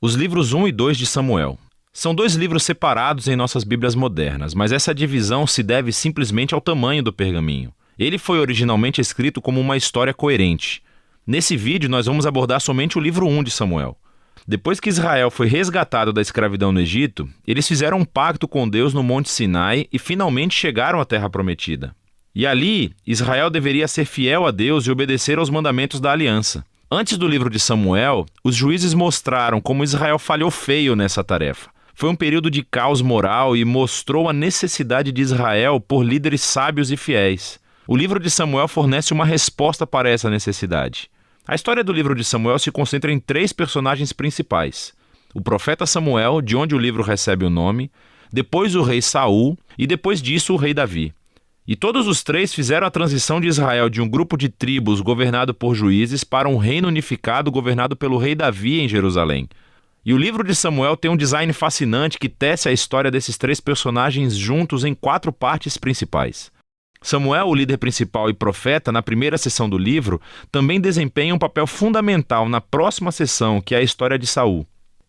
Os livros 1 e 2 de Samuel. São dois livros separados em nossas Bíblias modernas, mas essa divisão se deve simplesmente ao tamanho do pergaminho. Ele foi originalmente escrito como uma história coerente. Nesse vídeo, nós vamos abordar somente o livro 1 de Samuel. Depois que Israel foi resgatado da escravidão no Egito, eles fizeram um pacto com Deus no Monte Sinai e finalmente chegaram à Terra Prometida. E ali, Israel deveria ser fiel a Deus e obedecer aos mandamentos da aliança. Antes do livro de Samuel, os juízes mostraram como Israel falhou feio nessa tarefa. Foi um período de caos moral e mostrou a necessidade de Israel por líderes sábios e fiéis. O livro de Samuel fornece uma resposta para essa necessidade. A história do livro de Samuel se concentra em 3 personagens principais: o profeta Samuel, de onde o livro recebe o nome, depois o rei Saul e depois disso o rei Davi. E todos os 3 fizeram a transição de Israel de um grupo de tribos governado por juízes para um reino unificado governado pelo rei Davi em Jerusalém. E o livro de Samuel tem um design fascinante que tece a história desses 3 personagens juntos em 4 partes principais. Samuel, o líder principal e profeta, na primeira seção do livro, também desempenha um papel fundamental na próxima seção, que é a história de Saul.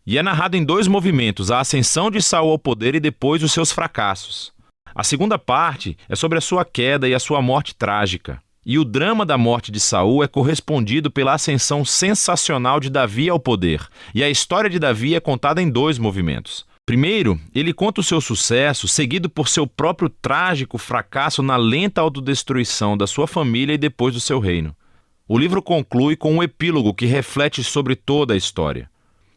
E é narrado em 2 movimentos, a ascensão de Saul ao poder e depois os seus fracassos. A segunda parte é sobre a sua queda e a sua morte trágica. E o drama da morte de Saul é correspondido pela ascensão sensacional de Davi ao poder. E a história de Davi é contada em 2 movimentos. Primeiro, ele conta o seu sucesso, seguido por seu próprio trágico fracasso na lenta autodestruição da sua família e depois do seu reino. O livro conclui com um epílogo que reflete sobre toda a história.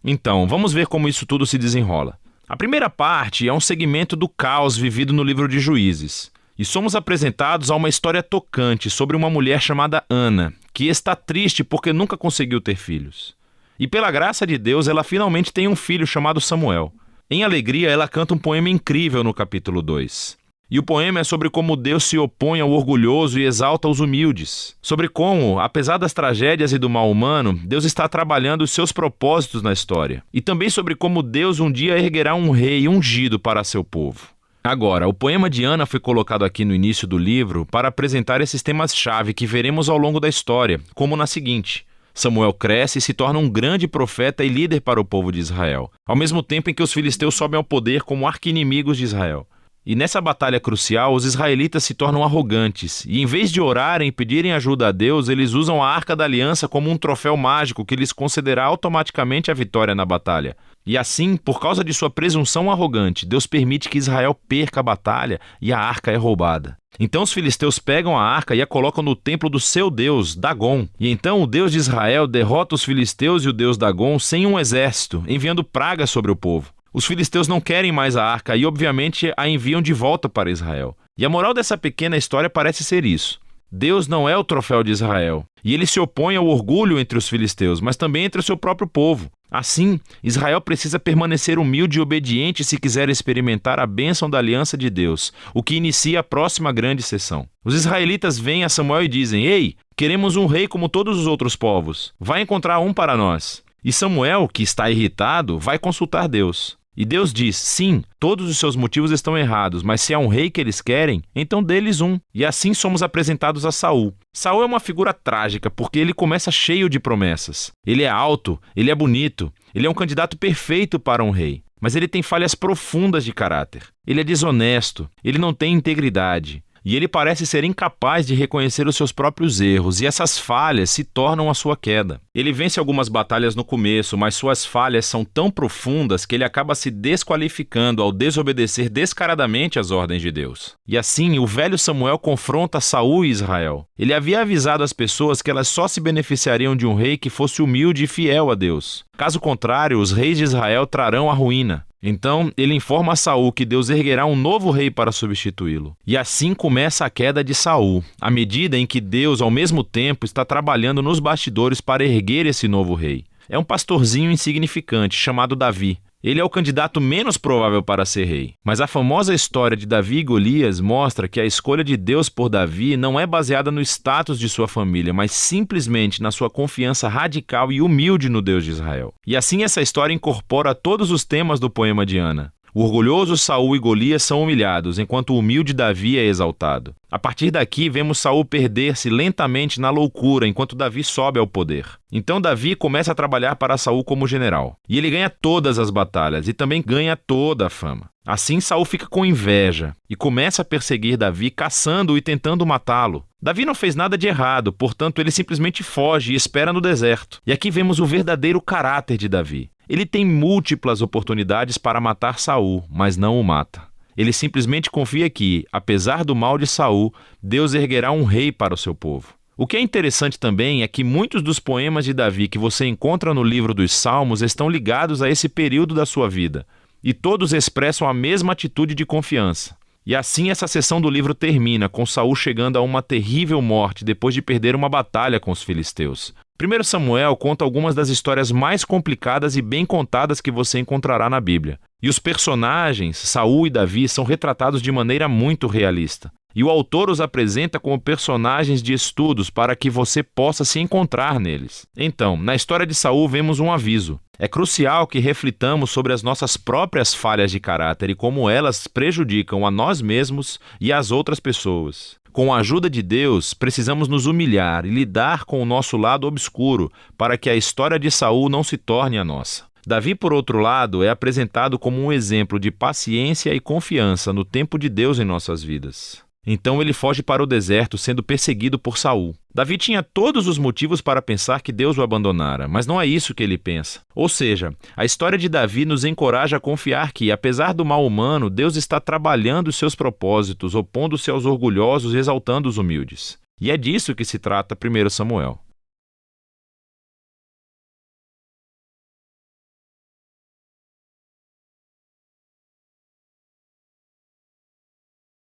Então, vamos ver como isso tudo se desenrola. A primeira parte é um segmento do caos vivido no livro de Juízes. E somos apresentados a uma história tocante sobre uma mulher chamada Ana, que está triste porque nunca conseguiu ter filhos. E pela graça de Deus, ela finalmente tem um filho chamado Samuel. Em alegria, ela canta um poema incrível no capítulo 2. E o poema é sobre como Deus se opõe ao orgulhoso e exalta os humildes. Sobre como, apesar das tragédias e do mal humano, Deus está trabalhando os seus propósitos na história. E também sobre como Deus um dia erguerá um rei ungido para seu povo. Agora, o poema de Ana foi colocado aqui no início do livro para apresentar esses temas-chave que veremos ao longo da história, como na seguinte: Samuel cresce e se torna um grande profeta e líder para o povo de Israel, ao mesmo tempo em que os filisteus sobem ao poder como arqui-inimigos de Israel. E nessa batalha crucial, os israelitas se tornam arrogantes, e em vez de orarem e pedirem ajuda a Deus, eles usam a Arca da Aliança como um troféu mágico que lhes concederá automaticamente a vitória na batalha. E assim, por causa de sua presunção arrogante, Deus permite que Israel perca a batalha e a arca é roubada. Então os filisteus pegam a arca e a colocam no templo do seu deus, Dagon. E então o Deus de Israel derrota os filisteus e o deus Dagon sem um exército, enviando pragas sobre o povo. Os filisteus não querem mais a arca e, obviamente, a enviam de volta para Israel. E a moral dessa pequena história parece ser isso: Deus não é o troféu de Israel, e ele se opõe ao orgulho entre os filisteus, mas também entre o seu próprio povo. Assim, Israel precisa permanecer humilde e obediente se quiser experimentar a bênção da aliança de Deus, o que inicia a próxima grande sessão. Os israelitas vêm a Samuel e dizem: Ei, queremos um rei como todos os outros povos. Vai encontrar um para nós. E Samuel, que está irritado, vai consultar Deus. E Deus diz: sim, todos os seus motivos estão errados, mas se há um rei que eles querem, então dê-lhes um. E assim somos apresentados a Saul. Saul é uma figura trágica porque ele começa cheio de promessas. Ele é alto, ele é bonito, ele é um candidato perfeito para um rei. Mas ele tem falhas profundas de caráter. Ele é desonesto, ele não tem integridade. E ele parece ser incapaz de reconhecer os seus próprios erros, e essas falhas se tornam a sua queda. Ele vence algumas batalhas no começo, mas suas falhas são tão profundas que ele acaba se desqualificando ao desobedecer descaradamente às ordens de Deus. E assim, o velho Samuel confronta Saul e Israel. Ele havia avisado as pessoas que elas só se beneficiariam de um rei que fosse humilde e fiel a Deus. Caso contrário, os reis de Israel trarão a ruína. Então, ele informa a Saul que Deus erguerá um novo rei para substituí-lo. E assim começa a queda de Saul, à medida em que Deus, ao mesmo tempo, está trabalhando nos bastidores para erguer esse novo rei. É um pastorzinho insignificante, chamado Davi. Ele é o candidato menos provável para ser rei. Mas a famosa história de Davi e Golias mostra que a escolha de Deus por Davi não é baseada no status de sua família, mas simplesmente na sua confiança radical e humilde no Deus de Israel. E assim essa história incorpora todos os temas do poema de Ana. O orgulhoso Saul e Golias são humilhados, enquanto o humilde Davi é exaltado. A partir daqui, vemos Saul perder-se lentamente na loucura, enquanto Davi sobe ao poder. Então Davi começa a trabalhar para Saul como general. E ele ganha todas as batalhas e também ganha toda a fama. Assim, Saul fica com inveja e começa a perseguir Davi, caçando-o e tentando matá-lo. Davi não fez nada de errado, portanto ele simplesmente foge e espera no deserto. E aqui vemos o verdadeiro caráter de Davi. Ele tem múltiplas oportunidades para matar Saul, mas não o mata. Ele simplesmente confia que, apesar do mal de Saul, Deus erguerá um rei para o seu povo. O que é interessante também é que muitos dos poemas de Davi que você encontra no livro dos Salmos estão ligados a esse período da sua vida, e todos expressam a mesma atitude de confiança. E assim essa seção do livro termina, com Saul chegando a uma terrível morte depois de perder uma batalha com os filisteus. 1 Samuel conta algumas das histórias mais complicadas e bem contadas que você encontrará na Bíblia. E os personagens, Saul e Davi, são retratados de maneira muito realista. E o autor os apresenta como personagens de estudos para que você possa se encontrar neles. Então, na história de Saul vemos um aviso. É crucial que reflitamos sobre as nossas próprias falhas de caráter e como elas prejudicam a nós mesmos e às outras pessoas. Com a ajuda de Deus, precisamos nos humilhar e lidar com o nosso lado obscuro para que a história de Saul não se torne a nossa. Davi, por outro lado, é apresentado como um exemplo de paciência e confiança no tempo de Deus em nossas vidas. Então ele foge para o deserto, sendo perseguido por Saul. Davi tinha todos os motivos para pensar que Deus o abandonara, mas não é isso que ele pensa. Ou seja, a história de Davi nos encoraja a confiar que, apesar do mal humano, Deus está trabalhando os seus propósitos, opondo-se aos orgulhosos e exaltando os humildes. E é disso que se trata 1 Samuel.